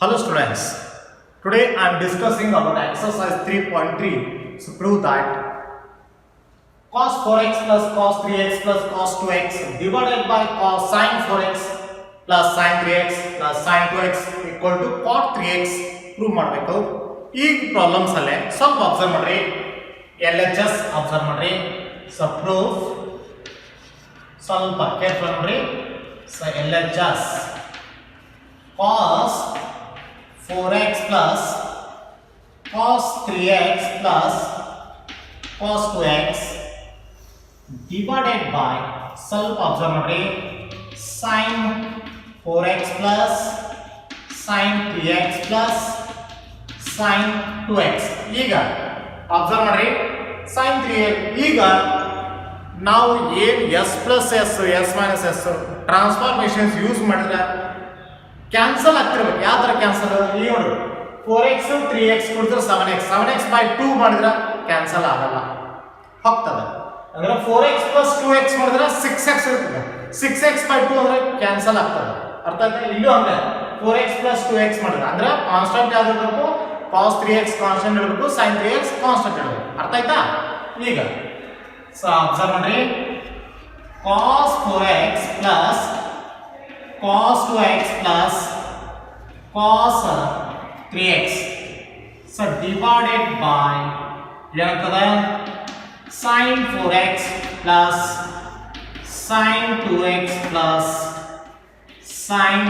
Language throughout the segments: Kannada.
Hello students, today I am discussing about exercise 3.3. So prove that cos 4x plus cos 3x plus cos 2x divided by cos sin 4x plus sin 3x plus sin 2x equal to cot 3x prove ಮಾಡಬೇಕು. ಈ ಪ್ರಾಬ್ಲಮ್ಸ್ ಅಲ್ಲೇ ಸ್ವಲ್ಪ ಅಬ್ಸರ್ವ್ ಮಾಡ್ರಿ, LHS ಅಬ್ಸರ್ವ್ ಮಾಡ್ರಿ. ಸೊ ಪ್ರೂಫ್ ಸ್ವಲ್ಪ ಕೇರ್ಫುಲ್ ಮಾಡ್ರಿ. So LHS cos 4x plus cos 3x plus cos 2x divided by ಸ್ವಲ್ಪ ಅಬ್ಸರ್ವ್ ಮಾಡಿ sin 4x plus sin 3x plus sin 2x. ಈಗ ಅಬ್ಸರ್ವ್ ಮಾಡಿ sin 3x ಈಗ ನಾವು ಏನು s plus s s minus s transformations use ಮಾಡಿದ್ರೆ ಕ್ಯಾನ್ಸಲ್ ಆಗ್ತಿರ್ಬೇಕು. ಯಾವ ಥರ ಕ್ಯಾನ್ಸಲ್? ಈಗ ನೋಡ್ರಿ 4x 3x ಕೊಡ್ತಾರೆ 7x 7x by 2 ಮಾಡಿದ್ರೆ ಕ್ಯಾನ್ಸಲ್ ಆಗಲ್ಲ, ಹೋಗ್ತದೆ. ಅಂದ್ರೆ 4x plus 2x ಮಾಡಿದ್ರೆ 6x ಇರ್ತದೆ, 6x by 2 ಅಂದ್ರೆ ಕ್ಯಾನ್ಸಲ್ ಆಗ್ತದೆ. ಅರ್ಥ ಆಯ್ತಾ? ಇಲ್ಲೂ ಅಂದ್ರೆ 4x plus 2x ಮಾಡಿದ್ರೆ ಅಂದ್ರೆ ಕಾನ್ಸ್ಟೆಂಟ್ ಯಾವ್ದು ಇರಬೇಕು? cos 3x ಕಾನ್ಸ್ಟೆಂಟ್ ಇರಬೇಕು, sin 3x ಕಾನ್ಸ್ಟೆಂಟ್ ಇರಬೇಕು. ಅರ್ಥ ಆಯ್ತಾ? ಈಗ ಸೊ ಅಬ್ಸರ್ವ್ ಮಾಡ್ರಿ, cos 4x plus cos 2x plus cos 3x so divided by ಏನಾಗ್ತದೆ sin 4x plus sin 2x plus sin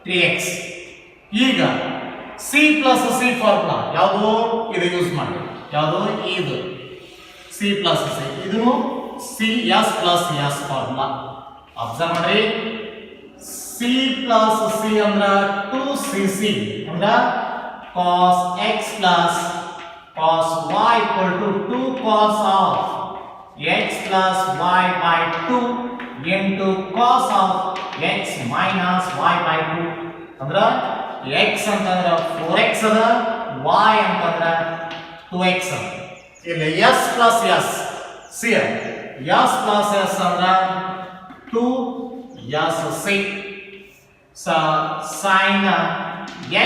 3x. ಈಗ c plus c ಫಾರ್ಮುಲಾ ಯಾವುದು? ಇದು ಯೂಸ್ ಮಾಡಿ. ಯಾವುದು? ಇದು c plus c, ಇದು c s plus s formula. Observe ಮಾಡಿ, c plus c ಅಂದ್ರೆ 2cc ಅಂದ್ರೆ cos x plus cos y equal to 2 cos of x plus y by 2 into cos of x minus y by 2 ಅಂದ್ರೆ x ಅಂತಂದ್ರೆ 4x ಅದ, y ಅಂತಂದ್ರೆ 2x ಅದ. ಇಲ್ಲಿ s plus s c s plus s ಅಂದ್ರೆ 2 s c. So sin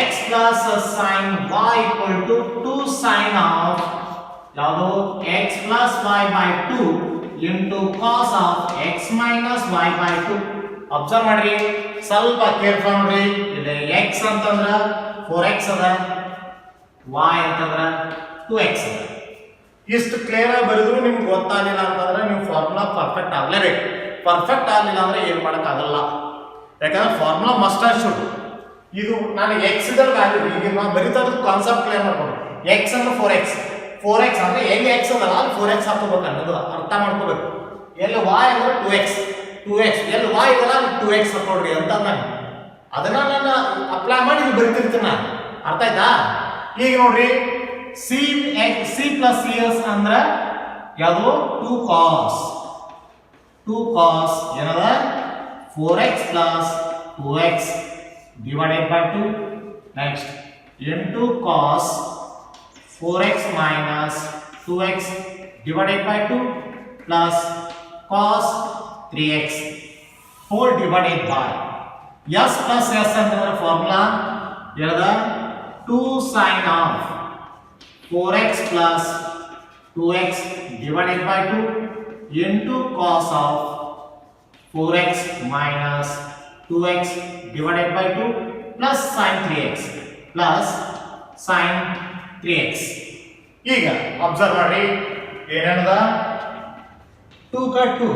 x plus sin y equal to 2 sin of ಯಾವುದು x plus y by 2 into cos of x minus y by 2. Observe ಮಾಡ್ರಿ, ಸ್ವಲ್ಪ ಕೇರ್ಫುಲ್ ಮಾಡ್ರಿ. ಇಲ್ಲಿ x ಅಂತಂದ್ರ 4x ಅದ, y ಅಂತಂದ್ರ 2x ಅದ. ಇಷ್ಟು ಕ್ಲಿಯರ್ ಆಗಿ ಬರೆದ್ರು ನಿಮ್ಗೆ ಗೊತ್ತಾಗಲಿಲ್ಲ ಅಂತಂದ್ರೆ ನೀವು ಫಾರ್ಮುಲಾ ಪರ್ಫೆಕ್ಟ್ ಆಗಲೇಬೇಕು. ಪರ್ಫೆಕ್ಟ್ ಆಗಲಿಲ್ಲ ಅಂದ್ರೆ ಏನು ಮಾಡೋಕ್ಕಾಗಲ್ಲ, ಯಾಕಂದ್ರೆ ಫಾರ್ಮುಲಾ ಮಸ್ಟ್ ಆ್ಯಂಡ್ ಶುಡ್. ಇದು ನಾನು ಎಕ್ಸ್ ಇದರ ವ್ಯಾಲ್ಯೂ ಈಗ ನಾವು ಬರೀತಾ ಕಾನ್ಸೆಪ್ಟ್ ಕ್ಲಿಯರ್ ಮಾಡ್ಕೊಂಡು ಎಕ್ಸ್ ಅಂದ್ರೆ 4x ಅಂದ್ರೆ ಎಲ್ಲಿ ಎಕ್ಸ್ ಅದಲ್ಲ ಅಲ್ಲಿ 4x ಹಾಕೋಬೇಕು ಅನ್ನೋದು ಅರ್ಥ ಮಾಡ್ಕೋಬೇಕು. ಎಲ್ಲಿ y ಅಂದ್ರೆ 2x ಎಲ್ಲಿ y ಇದಲ್ಲ ಅಲ್ಲಿ 2x ಹಾಕೊಡ್ರಿ ಅಂತ ನಾನು ಅದನ್ನ ನಾನು ಅಪ್ಲೈ ಮಾಡಿ ಇದು ಬರಿತಿರ್ತೀನಿ ನಾನು. ಅರ್ಥ ಆಯ್ತಾ? ಈಗ ನೋಡ್ರಿ c plus cs ಅಂದ್ರೆ ಯಾವುದು? 2 cos ಏನದ 4x plus 2x divided by 2. Next into cos 4x minus 2x divided by 2 plus cos 3x whole divided by s plus s ಅಂತಂದ್ರೆ ಫಾರ್ಮುಲಾ ಏನದ 2 sin of 4x plus 2x divided by 2 into cos of 4x minus 2x divided by 2 plus sin 3x plus sin 3x. ಈಗ ಅಬ್ಸರ್ವ್ ಮಾಡಿ ಏನದ 2 ಕ 2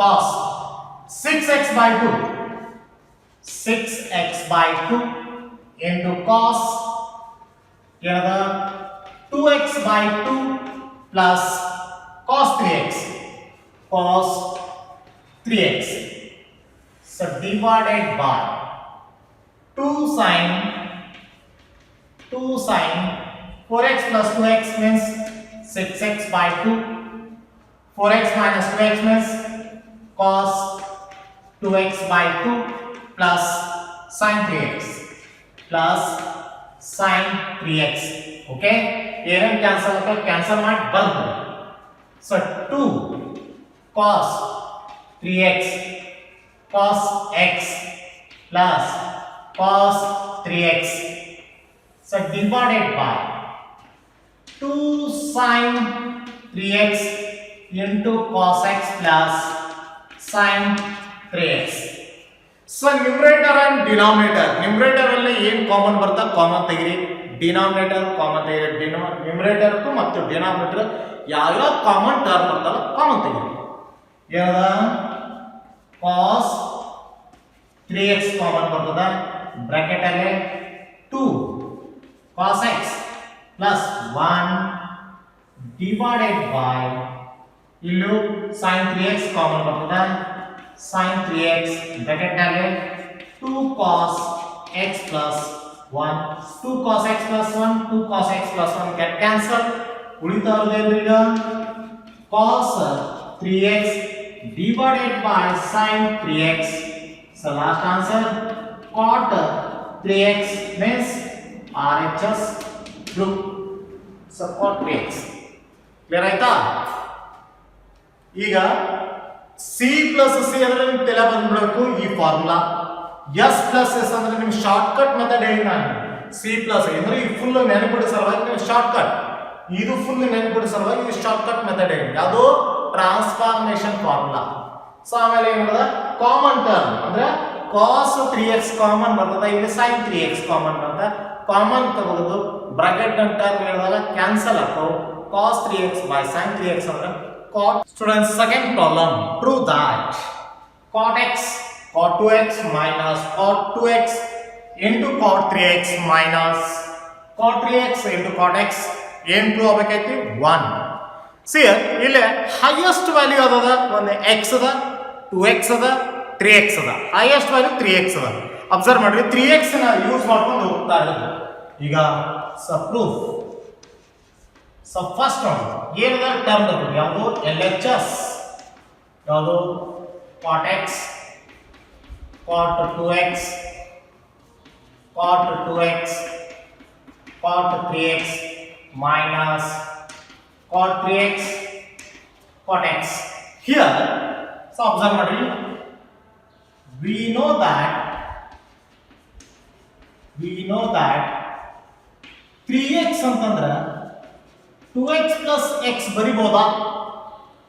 cos 6x by 2 6x by 2 into cos ಏನದ 2x by 2 plus cos 3x cos 3x so divided by 2 sin 4x plus 2x means 6x by 2 4x minus 2x means cos 2x by 2 plus sin 3x plus sin 3x. okay ಏನೇನು ಕ್ಯಾನ್ಸಲ್ ಮಾಡಿ ಬಂತು. so 2 cos 3x cos x plus cos 3x. So divided by 2 sin 3x into cos x plus sin 3x. So numerator and denominator. Numerator ಅಲ್ಲಿ ಏನು ಕಾಮನ್ ಬರುತ್ತಾ ಕಾಮನ್ ತೆಗಿರಿ. ಡಿನಾಮಿನೇಟರ್ ಕಾಮನ್ ತೆಗಿರಿ. ನ್ಯೂಮರೇಟರ್ ಮತ್ತು ಡಿನಾಮಿನೇಟರ್ ಯಾವ ಕಾಮನ್ ಟರ್ಮ್ ಬರ್ತಲ್ಲ ಕಾಮನ್ ತೆಗಿರಿ. ಏನದ cos 3x ಕಾಮನ್ ಬರ್ತದ ಬ್ರಾಕೆಟ್ ಅಲ್ಲಿ 2 cos x plus 1 divided by ಇಲ್ಲೂ sin 3x ಕಾಮನ್ ಬರ್ತದ sin 3x bracket ನಲ್ಲಿ 2 cos x plus 1 2 cos x plus 1 2 cos x plus 1 get cancel ಉಳಿತಾ ಇರೋದು ಈಗ cos 3x divided by sin 3x. So last answer cot 3x means RHS group. So cot 3x clear ಆಯ್ತಾ. ಈಗ C plus C ಅಂದ್ರೆ ನಿಮ್ಗೆ ತಲೆ ಬಂದ್ಬಿಡಬೇಕು ಈ ಫಾರ್ಮುಲಾ. S plus S ಅಂದ್ರೆ ನಿಮ್ ಶಾರ್ಟ್ ಕಟ್ ಮೆಥಡ್ ಹೇಳಿ ನಾನು. C plus ಅಂದ್ರೆ ಈ ಫುಲ್ ನೆನಪಿಡೋ ಸಲುವಾಗಿ ನೀವು ಶಾರ್ಟ್ ಕಟ್, ಇದು ಫುಲ್ ನೆನಪಿಡೋ ಸಲುವಾಗಿ ಇದು ಶಾರ್ಟ್ ಕಟ್ ಮೆಥಡ್ ಹೇಳಿ. ಅದು ಟ್ರಾನ್ಸ್ಫಾರ್ಮೇಶನ್ ಫಾರ್ಮುಲಾ. ಸೊ ಆಮೇಲೆ ಏನು ಮಾಡೋದ ಕಾಮನ್ ಟರ್ಮ್ ಅಂದ್ರೆ cos 3x ಕಾಮನ್ ಬರ್ತದ, ಇಲ್ಲಿ sin 3x ಕಾಮನ್ ಬರ್ತದ. ಕಾಮನ್ ತಗೊಳ್ಳೋದು ಬ್ರಾಕೆಟ್ ಅಂತ ಟರ್ಮ್ ಹೇಳಿದಾಗ ಕ್ಯಾನ್ಸಲ್ ಆಗ್ತಾವ. cos 3x by sin 3x ಅಂದ್ರೆ cot. Students, second problem, prove that cot x cot 2x minus cot 2x into cot 3x minus cot 3x into cot x ಏನು ಪ್ರೂವ್ ಆಗಬೇಕೈತಿ 1. ಸಿ ಇಲ್ಲಿ ಹೈಯೆಸ್ಟ್ ವ್ಯಾಲ್ಯೂ ಅದ ಒಂದು x ಅದ 2x ಅದ 3x ಅದ. ಹೈಯೆಸ್ಟ್ ವ್ಯಾಲ್ಯೂ 3x ಅದ. ಅಬ್ಸರ್ವ್ ಮಾಡ್ರಿ 3x ನ ಯೂಸ್ ಮಾಡ್ಕೊಂಡು ಹೋಗ್ತಾ ಇರೋದು. ಈಗ ಪ್ರೂಫ್. ಸೊ ಫಸ್ಟ್ ಏನದ ಟರ್ಮ್ ಬರ್ತದೆ ಯಾವುದು LHS ಯಾವುದು cot x cot 2x cot 2x cot 3x minus cot 3x cot x. Here so observe ಮಾಡಿ we know that 3x ಅಂತಂದ್ರೆ 2x plus x ಬರಿಬೋದಾ?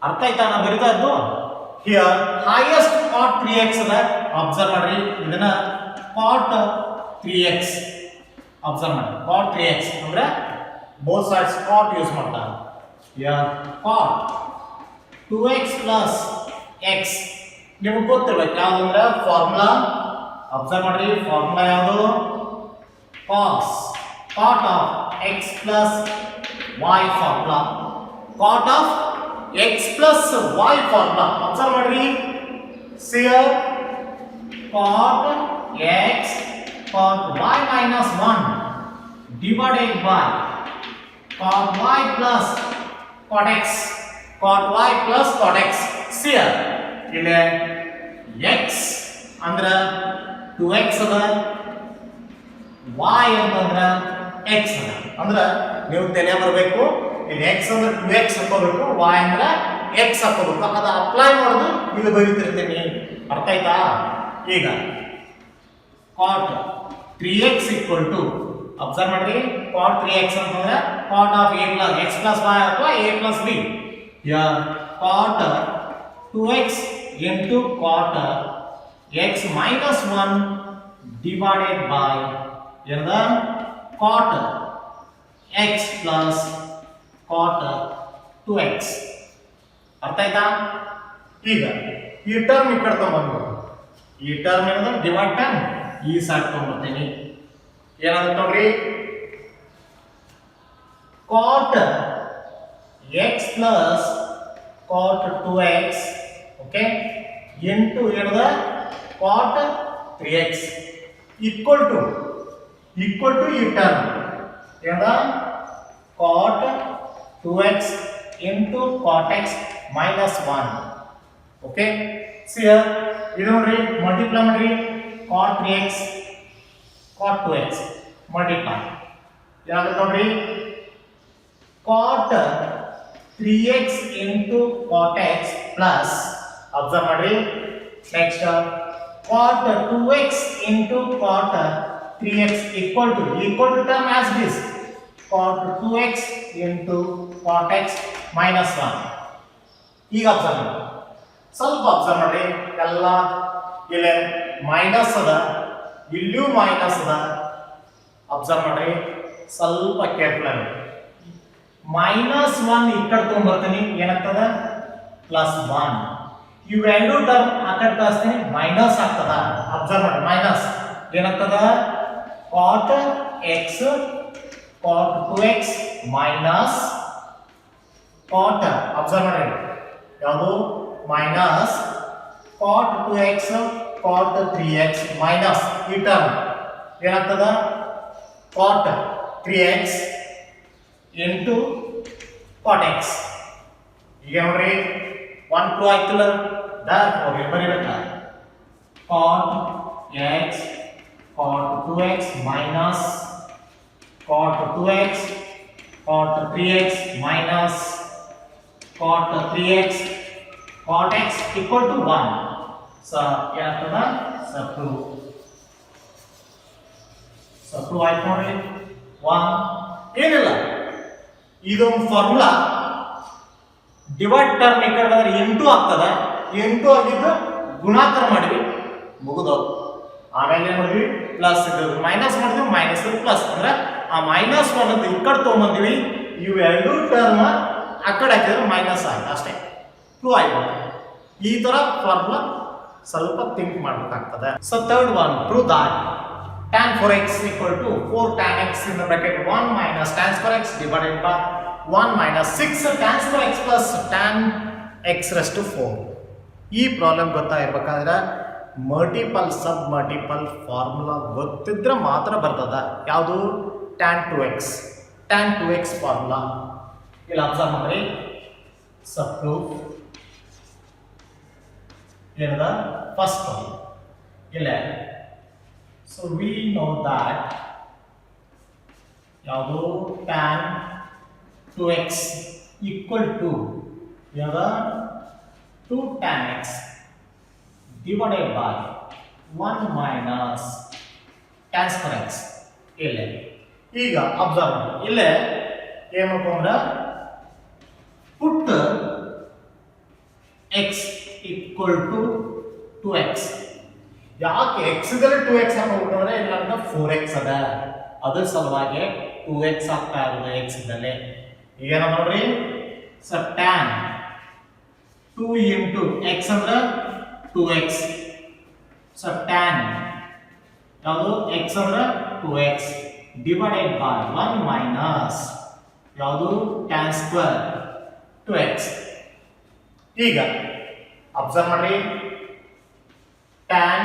ಅರ್ಥ ಆಯ್ತಾ ನಾ ಬರಿತಾ ಇದ್ದು? ಹಿಯರ್ ಹೈಯೆಸ್ಟ್ cot 3x ಅದ. ಅಬ್ಸರ್ವ್ ಮಾಡ್ರಿ ಇದನ್ನ cot 3x ಅಬ್ಸರ್ವ್ ಮಾಡಿ cot 3x ಅಂದ್ರೆ both sides cot ಯೂಸ್ ಮಾಡ್ತಾರೆ. Here cot 2x plus x ನಿಮಗೆ ಗೊತ್ತಿರಬೇಕು ಯಾವುದು ಅಂದ್ರೆ ಫಾರ್ಮುಲಾ. ಅಬ್ಸರ್ವ್ ಮಾಡ್ರಿ ಫಾರ್ಮುಲಾ ಯಾವುದು cos of x plus y formula. cot of x plus y formula observe ಮಾಡ್ರಿ. here cot x cot y minus 1 divided by cot y plus cot x cot y plus cot x. here ಇಲ್ಲಿ x ಅಂದ್ರೆ 2x ಅದ, y ಅಂತಂದ್ರೆ x ಅದ. ಅಂದ್ರೆ ನೀವು ತಲೆ ಬರಬೇಕು ಇಲ್ಲಿ x ಅಂದ್ರೆ 2x ಹಾಕೋಬೇಕು, y ಅಂದ್ರೆ x ಹಾಕೋಬೇಕು. ಅದು ಅಪ್ಲೈ ಮಾಡೋದು ಇಲ್ಲಿ ಬರೀತಿರ್ತೀನಿ. ಅರ್ಥ ಆಯ್ತಾ? ಈಗ cot 3x equal to observe ಮಾಡ್ರಿ cot 3x ಅಂತಂದ್ರೆ cot of a plus x plus y ಅಥವಾ a plus b. here cot 2x into cot x minus 1 divided by ಏನದ cot x plus cot 2x. ಅರ್ಥ ಆಯ್ತಾ? ಈಗ ಈ ಟರ್ಮ್ ಈ ಕಡೆ ತಗೊಂಡ್ಬಂದ್ಬಿಡು. ಈ ಟರ್ಮ್ ಏನದ ಡಿವೈಡ್ ಟರ್ಮ್ ಈ ಸೈಡ್ ತಗೊಂಡ್ಬರ್ತೀನಿ. ಏನಾಗುತ್ತೆ ನೋಡ್ರಿ cot x plus cot 2x okay into ಏನದ cot 3x equal to ಈ ಟರ್ಮ್ ಏನದ cot 2x into cot x minus 1. Okay see here ಇದು ನೋಡ್ರಿ ಮಲ್ಟಿಪ್ಲೈ ಮಾಡ್ರಿ cot 3x cot 2x multiply ಏನಾಗುತ್ತೆ ನೋಡ್ರಿ cot 3x into cot x plus observe ಮಾಡ್ರಿ next cot 2x into cot 3x equal to term as this cot 2x into cot x minus 1. ಈಗ ಅಬ್ಸರ್ವ್ ಮಾಡಿ, ಸ್ವಲ್ಪ ಅಬ್ಸರ್ವ್ ಮಾಡಿ, ಎಲ್ಲ ಇಲ್ಲಿ ಮೈನಸ್ ಅದ, ಇಲ್ಲಿಯೂ ಮೈನಸ್ ಅದ. ಅಬ್ಸರ್ವ್ ಮಾಡ್ರಿ, ಸ್ವಲ್ಪ ಕೇರ್ಫುಲ್ ಆಗಿ. -1 ಈ ಕಡೆ ತಗೊಂಡ್ಬರ್ತೀನಿ, ಏನಾಗ್ತದ +1. ಇವೆರಡು ಟರ್ಮ್ ಆ ಕಡೆ ಕಳಿಸ್ತೀನಿ, ಮೈನಸ್ ಆಗ್ತದ. ಅಬ್ಸರ್ವ್ ಮಾಡಿ, ಮೈನಸ್ ಏನಾಗ್ತದ cot x cot 2x minus cot, observe ಮಾಡಿ ಯಾವುದು minus cot 2x cot 3x minus ಈ ಟರ್ಮ್ ಏನಾಗ್ತದ cot 3x into cot x. ಈಗ ನೋಡ್ರಿ 1 2 ಆಯ್ತಲ್ಲ, therefore ಇಲ್ಲಿ ಬರೀಬೇಕಾ cot x cot 2x minus cot 2x cot 3x minus cot 3x cot x equal to 1. So ಏನಾಗ್ತದ ಸಬ್ಟ್ರೂ ಆಯ್ತು ನೋಡ್ರಿ 1. ಏನಿಲ್ಲ, ಇದೊಂದು ಫಾರ್ಮುಲಾ. ಡಿವೈಡ್ ಟರ್ಮ್ ಈ ಕಡೆ ಬಂದ್ರೆ ಇಂಟು ಆಗ್ತದ, ಇಂಟು ಆಗಿದ್ದು ಗುಣಾಕಾರ ಮಾಡಿವಿ, ಮುಗಿದು. ಆಮೇಲೆ ಏನು ಮಾಡಿದ್ವಿ, ಪ್ಲಸ್ ಇದು ಮೈನಸ್ ಮಾಡಿದ್ವಿ, ಮೈನಸ್ ಪ್ಲಸ್ ಅಂದ್ರೆ ಆ -1 ಅಂತ ಈ ಕಡೆ ತೊಗೊಂಬಂದಿವಿ. ಇವೆರಡು ಟರ್ಮ್ ಆ ಕಡೆ ಹಾಕಿದ್ರೆ ಮೈನಸ್ ಆಯ್ತು, ಅಷ್ಟೇ ಟ್ರೂ ಆಯ್ತು. ಈ ತರ ಫಾರ್ಮುಲಾ ಸ್ವಲ್ಪ ಥಿಂಕ್ ಮಾಡಬೇಕಾಗ್ತದೆ. So third one, prove that tan 4x equal to 4 tan x in the bracket 1 minus tan square x divided by 1 minus 6 tan square x plus tan x raised to 4. ಈ ಪ್ರಾಬ್ಲಮ್ ಗೊತ್ತಾಗಿರ್ಬೇಕಾದ್ರೆ ಮಲ್ಟಿಪಲ್ ಸಬ್ ಮಲ್ಟಿಪಲ್ ಫಾರ್ಮುಲಾ ಗೊತ್ತಿದ್ರೆ ಮಾತ್ರ ಬರ್ತದ. ಯಾವುದು tan 2x ಫಾರ್ಮುಲಾ. ಇಲ್ಲಿ ಅಬ್ಸರ್ವ್ ಮಾಡ್ರಿ, ಸಬ್ಟ್ರೂಟ್ ಏನದ ಫಸ್ಟ್ ಪ್ರಾಬ್ಲಮ್ ಇಲ್ಲ. So we know that ಯಾವುದು tan 2x equal to ಯಾವುದು 2 tan x divided by 1 minus tan square x. ಇಲ್ಲೇ ಈಗ ಅಬ್ಸರ್ವ್ ಮಾಡಿ, ಇಲ್ಲೇ ಏನು ಮಾಡ್ಕೊಂಡ್ರೆ put x equal to 2x. ಯಾಕೆ x ಇದ್ರೆ 2x ಹಾಕೋಬೇಕಂದ್ರೆ ಇಲ್ಲ ಅಂದ್ರೆ 4x ಅದ, ಅದ್ರ ಸಲುವಾಗಿ 2x ಆಗ್ತಾ ಇರೋದು x ಇದ್ದಲ್ಲಿ. ಈಗ ಏನ ನೋಡ್ರಿ, ಸೊ tan 2 into x ಅಂದ್ರೆ 2x. ಸೊ tan ಯಾವುದು x ಅಂದ್ರೆ 2x divided by 1 minus ಯಾವುದು tan square 2x. ಈಗ ಅಬ್ಸರ್ವ್ ಮಾಡಿ, tan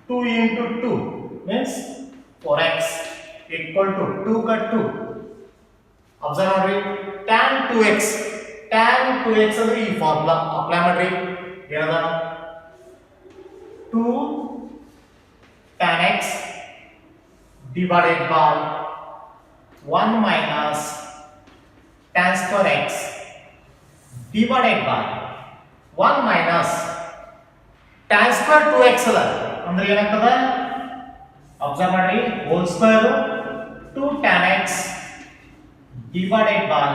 2 into 2 means 4x equal to 2 ka 2. Observe ಮಾಡ್ರಿ, tan 2x ಅಂದ್ರೆ ಈ ಫಾರ್ಮುಲಾ ಅಪ್ಲೈ ಮಾಡ್ರಿ. ಏನದ 2 tan x divided by 1 minus tan square x divided by 1 minus tan square 2x ಅದ ಅಂದ್ರೆ ಏನಾಗ್ತದ, ಅಬ್ಸರ್ವ್ ಮಾಡಿ, whole square 2 tan x divided by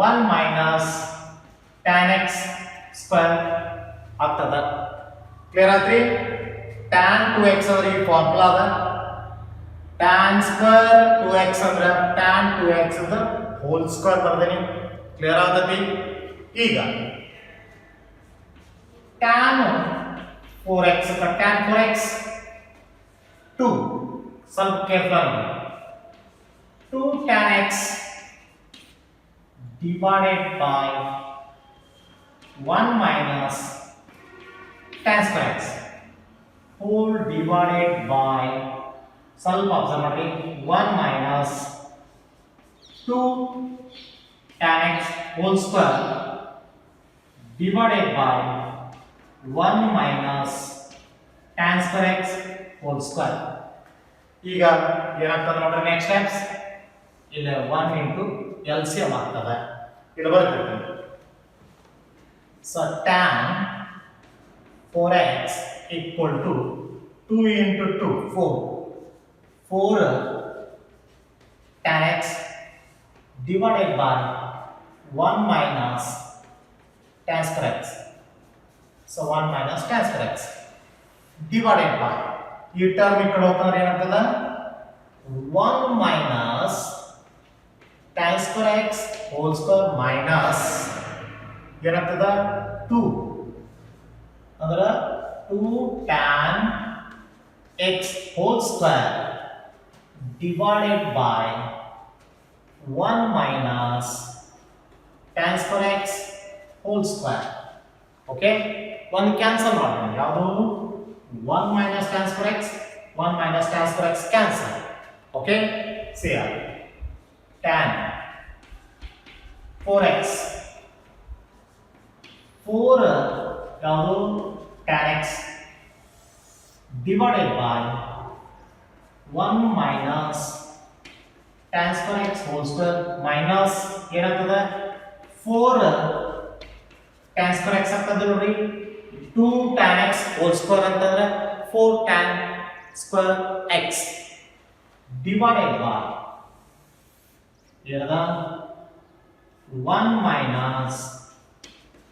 1 minus tan x square ಆಗ್ತದ. ಕ್ಲಿಯರ್ ಆಯ್ತ್ರಿ? tan 2x ಅಂದ್ರೆ ಈ ಫಾರ್ಮುಲಾ ಅದ, tan square 2x ಅಂದ್ರೆ tan 2x ಅಂದ್ರೆ ಹೋಲ್ ಸ್ಕ್ವೇರ್ ಬರ್ದೇನಿ. ಕ್ಲಿಯರ್ ಆದತಿ? ಈಗ tan 4x tan 4x 2 ಸ್ವಲ್ಪ careful 2 tan x divided by 1 minus tan square x whole divided by ಸ್ವಲ್ಪ ಅಬ್ಸರ್ವ್ ಮಾಡಿ 1 minus 2 tan x whole square divided by 1 minus tan square x whole square. ಈಗ ಏನಾಗ್ತದೆ ನೋಡ್ರಿ, ನೆಕ್ಸ್ಟ್ ಸ್ಟೆಪ್ಸ್ ಇಲ್ಲ 1 into LCM ಆಗ್ತದೆ. ಇದು ಬರುತ್ತೆ. So tan 4x equal to 2 into 2 4 4 tan x divided by 1 minus tan square x. So 1 minus tan square x divided by ಈ ಟರ್ಮ್ ಈ ಕಡೆ ಹೋಗ್ತಂದ್ರೆ ಏನಾಗ್ತದ 1 minus tan square x whole square minus ಏನಾಗ್ತದ 2 ಅಂದ್ರೆ 2 tan x whole square divided by 1 minus tan square x whole square. Okay, one cancel ಮಾಡೋಣ ಯಾವುದು 1 minus tan square x 1 minus tan square x cancel. Okay, see here tan 4x 4 ಯಾವುದು tan x divided by 1 minus tan square x whole square minus ಏನಾಗ್ತದೆ 4 tan square x ಆಗ್ತದೆ ನೋಡಿ 2 tan x whole square ಅಂತಂದ್ರೆ 4 tan square x divided by ಏನದ 1 minus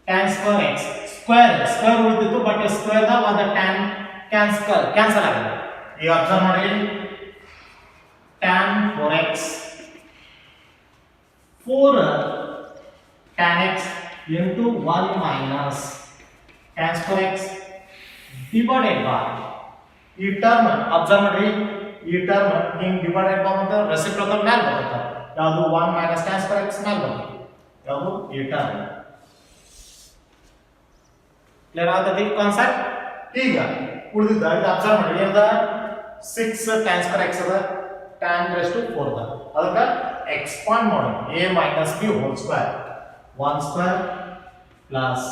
tan square x square ಉಳಿದಿತ್ತು ಬಟ್ ಸ್ಕ್ವೇರ್ ದ ಒಂದು tan ಕ್ಯಾನ್ಸಲ್ ಆಗಿದೆ. ಈಗ ಅಬ್ಸರ್ವ್ ಮಾಡಿ tan 4x 4 tan x into 1 minus tan square x divided by ಈ ಟರ್ಮ್ ಅಬ್ಸರ್ವ್ ಮಾಡಿ ಈ ಟರ್ಮ್ ಹಿಂಗ್ ಡಿವೈಡೆಡ್ ಬೈ ಅಂತ ರೆಸಿಪ್ರೋಕಲ್ ಮೇಲೆ ಬರುತ್ತೆ ಯಾವುದು 1 minus tan square x ಮೇಲೆ ಬರುತ್ತೆ ಯಾವುದು ಈ ಟರ್ಮ್ ಕ್ಲಿಯರ್ ಆಗುತ್ತೆ ಕಾನ್ಸೆಪ್ಟ್. ಈಗ ಉಳಿದಿದ್ದ ಇದು ಅಬ್ಸರ್ವ್ ಮಾಡಿ ಏನದ 6 tan square x ಅದ tan raised to 4 ಅದ ಅದಕ್ಕೆ ಎಕ್ಸ್ಪಾಂಡ್ ಮಾಡೋಣ a minus b whole square 1 square plus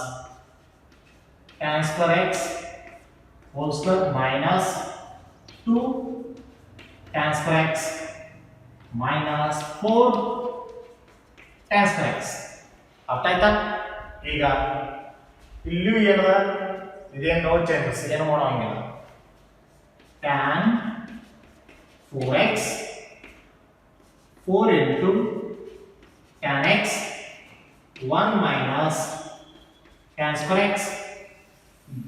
tan square x whole square minus 2 tan square x minus 4 tan square x ಅರ್ಥ ಆಯ್ತಾ. ಈಗ ಇಲ್ಲಿಯೂ ಏನದ ಇದೇನು ನೋ ಚೇಂಜಸ್ ಏನು ಮಾಡೋಂಗಿಲ್ಲ tan 4x 4 into tan x 1 minus tan square x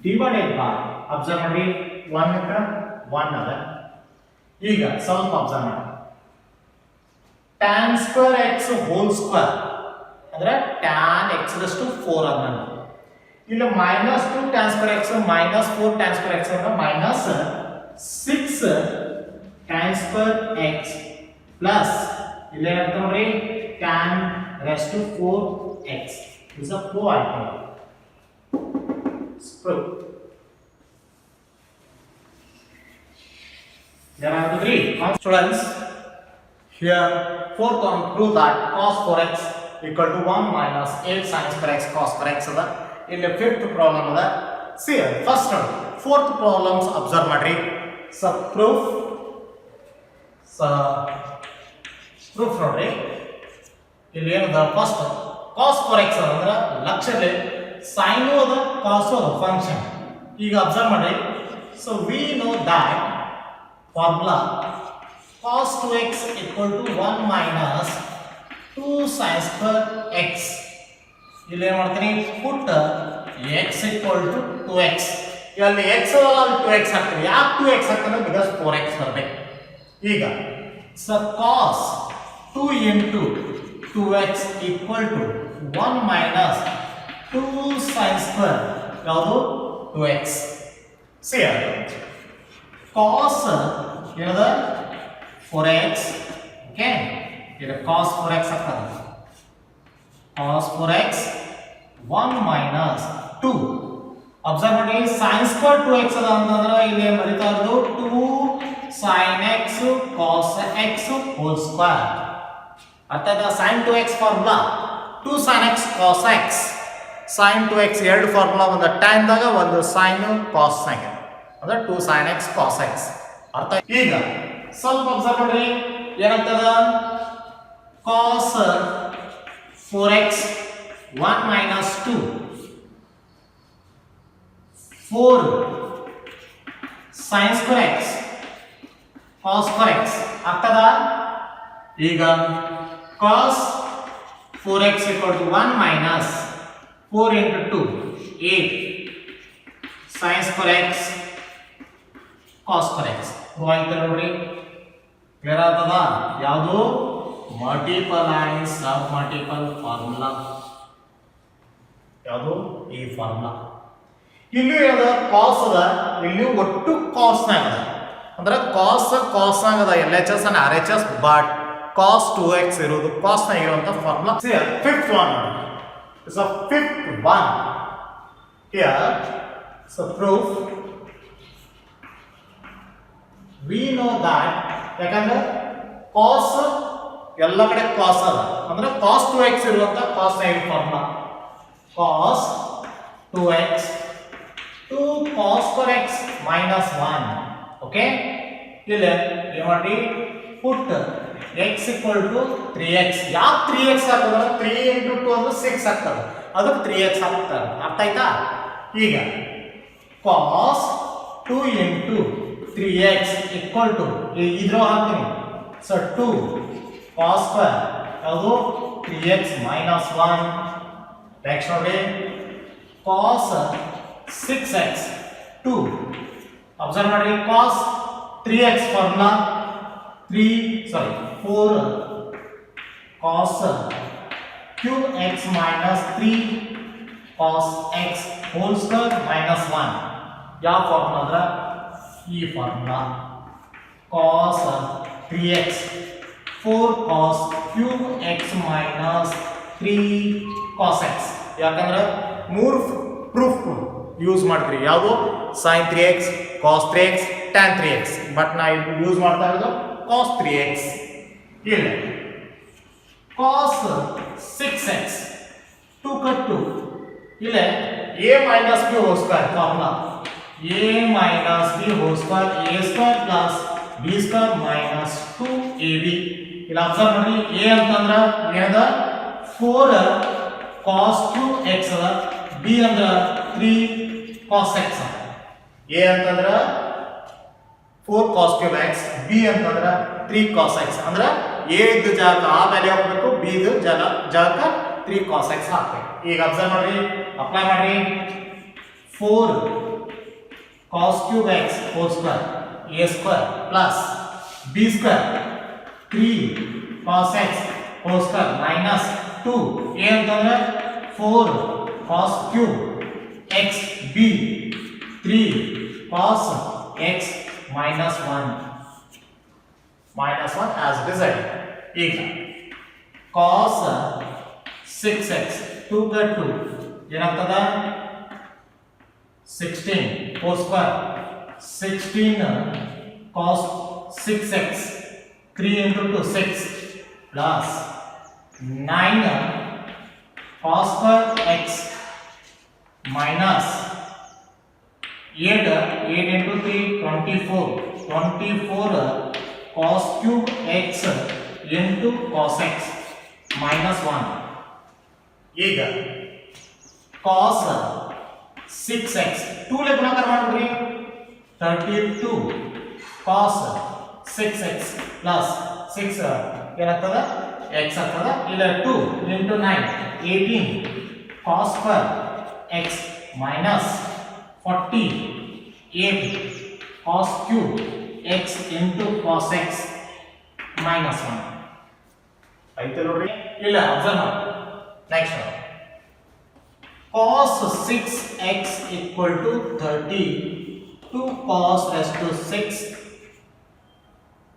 divided by observe ಮಾಡಿ 1 ಕ್ಕೆ 1 ಅದ. ಈಗ ಸ್ವಲ್ಪ ಅಬ್ಸರ್ವ್ ಮಾಡಿ tan square x whole square ಅಂದ್ರೆ tan x raised to 4 ಅದ ಇಲ್ಲಿ minus 2 tan square x minus 4 tan square x ಅಂದ್ರೆ minus 6 tan square x plus ಇಲ್ಲಿ ಏನಾಗ್ತದೆ ನೋಡಿ tan raised to 4x is a flow item. Proof. There are three students. Here, fourth one, prove that cos 4x equal to 1 minus 8 sin square x cos square x ಅದ. ಇಲ್ಲಿ ಫಿಫ್ತ್ ಪ್ರಾಬ್ಲಮ್ ಅದ. See first fourth problems observe ಮಾಡ್ರಿ. proof ನೋಡ್ರಿ ಇಲ್ಲಿ ಏನದ ಫಸ್ಟ್ cos 4x ಅಂದ್ರೆ ಲಕ್ಷದಲ್ಲಿ sin ಅದ cos ಅದ ಫಂಕ್ಷನ್. ಈಗ ಅಬ್ಸರ್ವ್ ಮಾಡಿ so we know that formula cos 2x equal to 1 minus 2 sin square x. ಇಲ್ಲಿ ಏನು ಮಾಡ್ತೀನಿ put x equal to 2x ಇಲ್ಲಿ x ಅಲ್ಲಿ 2x ಹಾಕ್ತೀನಿ ಯಾಕೆ 2x ಹಾಕ್ತೀನಿ ಬಿಕಾಸ್ 4x ಬರಬೇಕು. ಈಗ so cos 2 into 2x equal to 1 minus 2 sin square ಯಾವುದು 2x. see cos ಏನದ 4x ಓಕೆ ಇದು cos 4x ಆಗ್ತದೆ cos 4x 1 minus 2 ಅಬ್ಸರ್ವ್ ಮಾಡಿ sin square 2x ಅದ ಅಂತಂದ್ರೆ ಇಲ್ಲಿ ಬರಿತಾ ಇರೋದು 2 sin x cos x whole square ಅರ್ಥ ಆಯ್ತಾ. sin 2x formula 2 sin x cos x sin 2x ಎರಡು ಫಾರ್ಮುಲಾ ಒಂದು tan ದಾಗ ಒಂದು sin cos sin ಅಂದ್ರೆ 2 sin x cos x ಅರ್ಥ. ಈಗ ಸ್ವಲ್ಪ ಅಬ್ಸರ್ವ್ ಮಾಡ್ರಿ ಏನಾಗ್ತದ cos 4x 1 minus 2 4 sin square x cos square x ಆಗ್ತದ ಈಗ cos 4x equal to 1 minus 4 into 2 8 sin square x cos square x ಹೋಯ್ತು ನೋಡ್ರಿ ಕ್ಲಿಯರ್ ಆಗ್ತದ ಯಾವುದು multiple and sub multiple formula ಯಾವುದು ಈ ಫಾರ್ಮುಲಾ ಇಲ್ಲಿ ಅದ cos ಅದ ಇಲ್ಲಿ ಒಟ್ಟು cos ನಾಗ ಅದ ಅಂದ್ರೆ cos ನಾಗ ಅದ LHS and RHS but cos 2x ಇರೋದು cos ನಾಗ ಇರುವಂತ formula fifth one is a fifth one here so proof we know that ಯಾಕಂದ್ರೆ cos ಎಲ್ಲ ಕಡೆ cos ಅದ ಅಂದ್ರೆ cos 2x ಇರುವಂತ cos ನಾಗ formula cos 2x 2 cos square x minus 1 okay ಇಲ್ಲಿ ಏನು ಮಾಡಿ put x equal to 3x ಯಾಕೆ 3x ಆಗ್ತದ 3 into 2 ಅಂದ್ರೆ 6 ಆಗ್ತದ ಅದಕ್ಕೆ 3x ಆಗ್ತದ ಅರ್ಥ ಆಯ್ತಾ ಈಗ cos 2 into 3x equal to ಇದ್ರ ಹಾಕ್ತೀನಿ so 2 cos square ಯಾವುದು 3x minus 1 next ನೋಡಿ cos 6x 2 observe ಮಾಡಿ cos 3x formula 4 cos cube x minus 3 cos x whole square minus 1 ಯಾವ ಫಾರ್ಮುಲಾ ಅಂದ್ರೆ ಈ formula cos 3x 4 cos cube x minus 3 cos x ಯಾಕಂದ್ರೆ ಮೂರು ಪ್ರೂಫ್ ಯೂಸ್ ಮಾಡ್ತೀರಿ ಯಾವುದು sin 3x cos 3x tan 3x but ನಾ ಇಲ್ಲಿ ಯೂಸ್ ಮಾಡ್ತಾ ಇರೋದು cos 3x ಇಲ್ಲ cos 6x 2 cut 2 ಇಲ್ಲ a minus b whole square formula a minus b whole square a square plus b square minus 2ab ಇಲ್ಲ ಅಬ್ಸರ್ವ್ ಮಾಡಿ a ಅಂತಂದ್ರ ಏನದ 4 cos 2x ಅದ b ಅಂದ್ರ 3 cos x a ಅಂತಂದ್ರ 4 cos cube x b ಅಂತಂದ್ರ 3 cos x ಅಂದ್ರ a ಇದ್ದ ಜಾಗ ಆ ವ್ಯಾಲ್ಯೂ ಹಾಕಬೇಕು b ಇದ್ದ ಜಾಗ 3 cos x ಹಾಕಬೇಕು ಈಗ ಅಬ್ಸರ್ವ್ ಮಾಡಿ ಅಪ್ಲೈ ಮಾಡಿ 4 cos cube x whole square a square plus b square 3 cos x whole square minus 2 a ಅಂತಂದ್ರ 4 cos cube x b 3 cos x minus 1 as result ಈಗ cos 6x 2 cut 2 ಏನಾಗ್ತದ 16 whole square 16 cos 6x 3 into 2 6 plus 9 cos square x minus 8 into 3 24 cos cube x into cos x minus 1 ಈಗ cos 6x 2 ಲೆ ಗುಣಾಕಾರ ಮಾಡ್ಬಿಡ್ರಿ 32 cos 6x plus 6 ಏನಾಗ್ತದ x ಆಗ್ತದ ಇಲ್ಲ 2 into 9 18 cos square x minus 48 cos cube x into cos x minus 1 ಆಯ್ತು ನೋಡ್ರಿ ಇಲ್ಲ ಅಬ್ಸರ್ವ್ ಮಾಡಿ next cos 6x equal to 30 2 cos raised to 6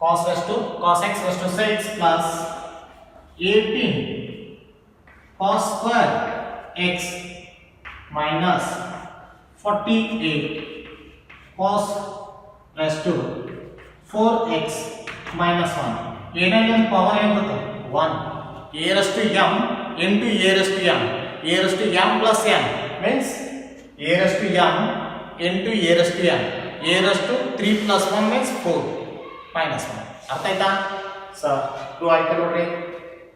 cos x raised to 6 plus 18 cos square x minus 48 cos raised to 4x minus 1 ಏನಲ್ಲಿ ಪವರ್ ಏನು ಬರ್ತದೆ 1 a raised to m into a raised to m a raised to m plus n means a raised to m into a raised to m a raised to 3 plus 1 means 4 minus 1 ಅರ್ಥ ಆಯ್ತಾ ಸೊ 2 ಆಯ್ತು ನೋಡ್ರಿ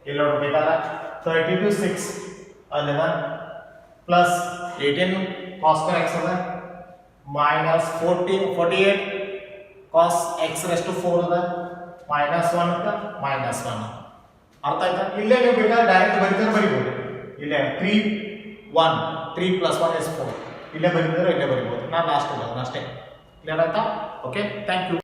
ಇಲ್ಲಿ ನೋಡ್ಬೇಕಾದ್ರೆ 32 6 11 plus 18 cos square x ಅದ minus 48 cos x raise to 4 ಅದ ಮೈನಸ್ 1 ಮೈನಸ್ 1 ಅರ್ಥ ಆಯ್ತಾ? ಇಲ್ಲೇ ನೀವು ಬೇಕಾದ್ರೆ ಡೈರೆಕ್ಟ್ ಬರೀತಾರೆ ಬರೀಬಹುದು. ಇಲ್ಲೇ 3 ಪ್ಲಸ್ 1 is 4 ಇಲ್ಲೇ ಬರೀತಾರೆ ಇಲ್ಲೇ ಬರೀಬಹುದು. ನಾನು ಲಾಸ್ಟ್ ಬರೋದು ಅಷ್ಟೇ. ಕ್ಲಿಯರ್ ಆಯ್ತಾ? Okay, thank you.